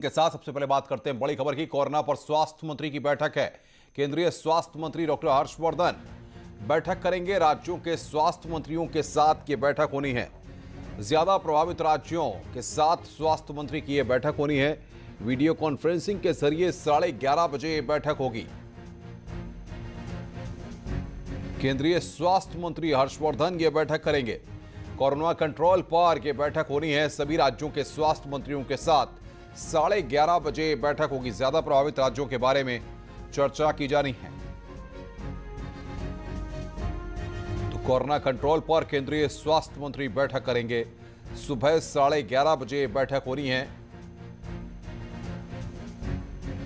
के साथ सबसे पहले बात करते हैं बड़ी खबर की। कोरोना पर स्वास्थ्य मंत्री की बैठक है। केंद्रीय स्वास्थ्य मंत्री डॉक्टर हर्षवर्धन बैठक करेंगे। राज्यों के स्वास्थ्य मंत्रियों के साथ ये बैठक होनी है। ज्यादा प्रभावित राज्यों के साथ स्वास्थ्य मंत्री की यह बैठक होनी है। वीडियो कॉन्फ्रेंसिंग के जरिए 11:30 बजे ये बैठक होगी। केंद्रीय स्वास्थ्य मंत्री हर्षवर्धन ये बैठक करेंगे। कोरोना कंट्रोल पर यह बैठक होनी है। सभी राज्यों के स्वास्थ्य मंत्रियों के साथ 11:30 बजे बैठक होगी। ज्यादा प्रभावित राज्यों के बारे में चर्चा की जानी है। तो कोरोना कंट्रोल पर केंद्रीय स्वास्थ्य मंत्री बैठक करेंगे। सुबह 11:30 बजे बैठक होनी है।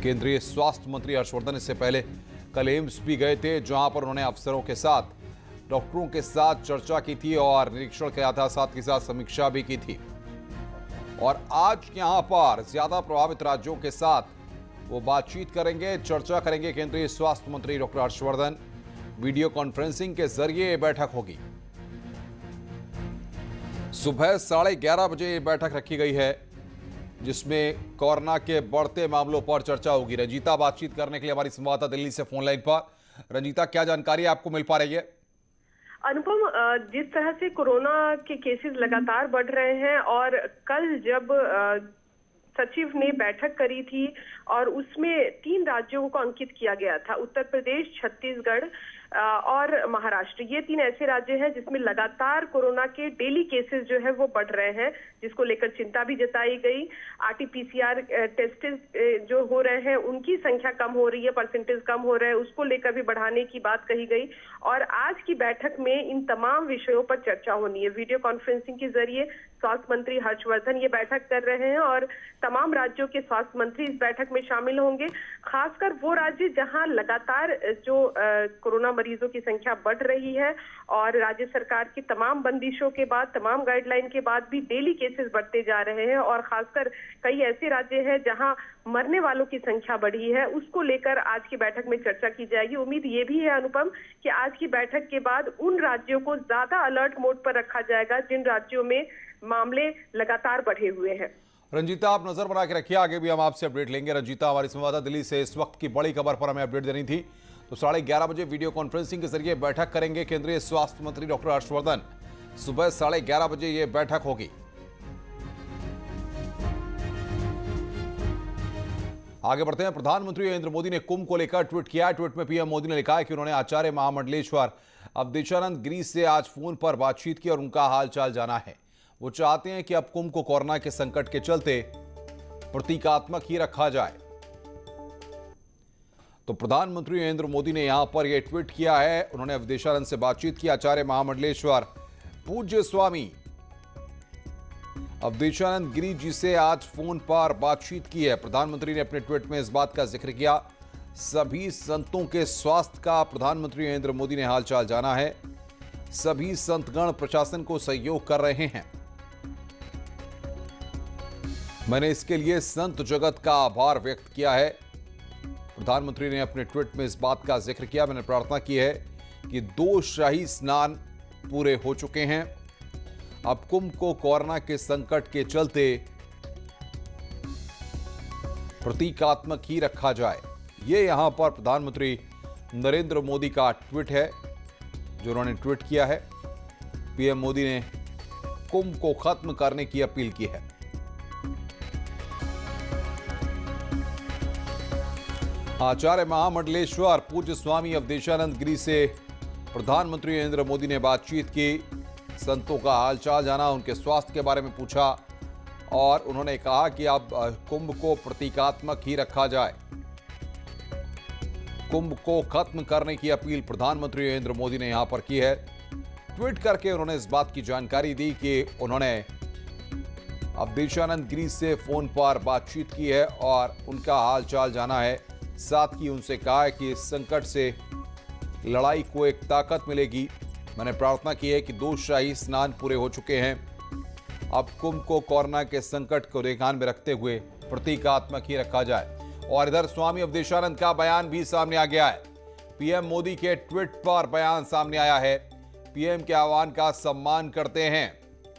केंद्रीय स्वास्थ्य मंत्री हर्षवर्धन इससे पहले कल एम्स भी गए थे, जहां पर उन्होंने अफसरों के साथ, डॉक्टरों के साथ चर्चा की थी और निरीक्षण किया था, साथ ही साथ समीक्षा भी की थी। और आज यहां पर ज्यादा प्रभावित राज्यों के साथ वो बातचीत करेंगे, चर्चा करेंगे। केंद्रीय स्वास्थ्य मंत्री डॉक्टर हर्षवर्धन वीडियो कॉन्फ्रेंसिंग के जरिए ये बैठक होगी। सुबह 11:30 बजे ये बैठक रखी गई है, जिसमें कोरोना के बढ़ते मामलों पर चर्चा होगी। रंजीता बातचीत करने के लिए हमारी संवाददाता दिल्ली से फोन लाइन पर। रंजीता, क्या जानकारी आपको मिल पा रही है? अनुपम, जिस तरह से कोरोना के केसेस लगातार बढ़ रहे हैं और कल जब सचिव ने बैठक करी थी और उसमें 3 राज्यों को अंकित किया गया था, उत्तर प्रदेश, छत्तीसगढ़ और महाराष्ट्र। ये 3 ऐसे राज्य हैं जिसमें लगातार कोरोना के डेली केसेस जो है वो बढ़ रहे हैं, जिसको लेकर चिंता भी जताई गई। आरटी-पीसीआर टेस्ट जो हो रहे हैं उनकी संख्या कम हो रही है, परसेंटेज कम हो रहे हैं, उसको लेकर भी बढ़ाने की बात कही गई। और आज की बैठक में इन तमाम विषयों पर चर्चा होनी है। वीडियो कॉन्फ्रेंसिंग के जरिए स्वास्थ्य मंत्री हर्षवर्धन ये बैठक कर रहे हैं और तमाम राज्यों के स्वास्थ्य मंत्री इस बैठक में शामिल होंगे। खासकर वो राज्य जहां लगातार जो कोरोना मरीजों की संख्या बढ़ रही है और राज्य सरकार की तमाम बंदिशों के बाद, तमाम गाइडलाइन के बाद भी डेली केसेस बढ़ते जा रहे हैं और खासकर कई ऐसे राज्य हैं जहां मरने वालों की संख्या बढ़ी है, उसको लेकर आज की बैठक में चर्चा की जाएगी। उम्मीद ये भी है अनुपम कि आज की बैठक के बाद उन राज्यों को ज्यादा अलर्ट मोड पर रखा जाएगा जिन राज्यों में मामले लगातार बढ़े हुए हैं। रंजीता, आप नजर बना के रखिए, आगे भी हम आपसे अपडेट लेंगे। रंजीता हमारी संवाददाता दिल्ली से इस वक्त की बड़ी खबर पर हमें अपडेट देनी थी। तो 11:30 बजे वीडियो कॉन्फ्रेंसिंग के जरिए बैठक करेंगे केंद्रीय स्वास्थ्य मंत्री डॉक्टर हर्षवर्धन। सुबह 11:30 बजे ये बैठक होगी। आगे बढ़ते हैं। प्रधानमंत्री नरेंद्र मोदी ने कुंभ को लेकर ट्वीट किया। ट्वीट में पीएम मोदी ने लिखा है कि उन्होंने आचार्य महामंडलेश्वर अवधेशानंद गिरी से आज फोन पर बातचीत की और उनका हालचाल जाना है। वो चाहते हैं कि अब कुंभ को कोरोना के संकट के चलते प्रतीकात्मक ही रखा जाए। तो प्रधानमंत्री नरेंद्र मोदी ने यहां पर यह ट्वीट किया है। उन्होंने अवधेशानंद से बातचीत की। आचार्य महामंडलेश्वर पूज्य स्वामी अवधेशानंद गिरी जी से आज फोन पर बातचीत की है। प्रधानमंत्री ने अपने ट्वीट में इस बात का जिक्र किया। सभी संतों के स्वास्थ्य का प्रधानमंत्री नरेंद्र मोदी ने हालचाल जाना है। सभी संतगण प्रशासन को सहयोग कर रहे हैं। मैंने इसके लिए संत जगत का आभार व्यक्त किया है। प्रधानमंत्री ने अपने ट्वीट में इस बात का जिक्र किया। मैंने प्रार्थना की है कि 2 शाही स्नान पूरे हो चुके हैं। अब कुंभ को कोरोना के संकट के चलते प्रतीकात्मक ही रखा जाए। यह यहां पर प्रधानमंत्री नरेंद्र मोदी का ट्वीट है जो उन्होंने ट्वीट किया है। पीएम मोदी ने कुंभ को खत्म करने की अपील की है। आचार्य महामंडलेश्वर पूज्य स्वामी अवधेशानंद गिरी से प्रधानमंत्री नरेंद्र मोदी ने बातचीत की। संतों का हालचाल जाना, उनके स्वास्थ्य के बारे में पूछा और उन्होंने कहा कि अब कुंभ को प्रतीकात्मक ही रखा जाए। कुंभ को खत्म करने की अपील प्रधानमंत्री नरेंद्र मोदी ने यहां पर की है। ट्वीट करके उन्होंने इस बात की जानकारी दी कि उन्होंने अवधेशानंद गिरी से फोन पर बातचीत की है और उनका हालचाल जाना है। साथ ही उनसे कहा है कि इस संकट से लड़ाई को एक ताकत मिलेगी। मैंने प्रार्थना की है कि 2 शाही स्नान पूरे हो चुके हैं। अब कुंभ को कोरोना के संकट को ध्यान में रखते हुए प्रतीकात्मक ही रखा जाए। और इधर स्वामी अवधेशानंद का बयान भी सामने आ गया है। पीएम मोदी के ट्वीट पर बयान सामने आया है। पीएम के आह्वान का सम्मान करते हैं।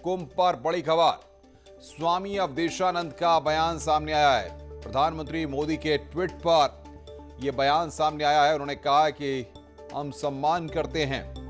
कुंभ पर बड़ी खबर, स्वामी अवधेशानंद का बयान सामने आया है। प्रधानमंत्री मोदी के ट्वीट पर यह बयान सामने आया है। उन्होंने कहा कि हम सम्मान करते हैं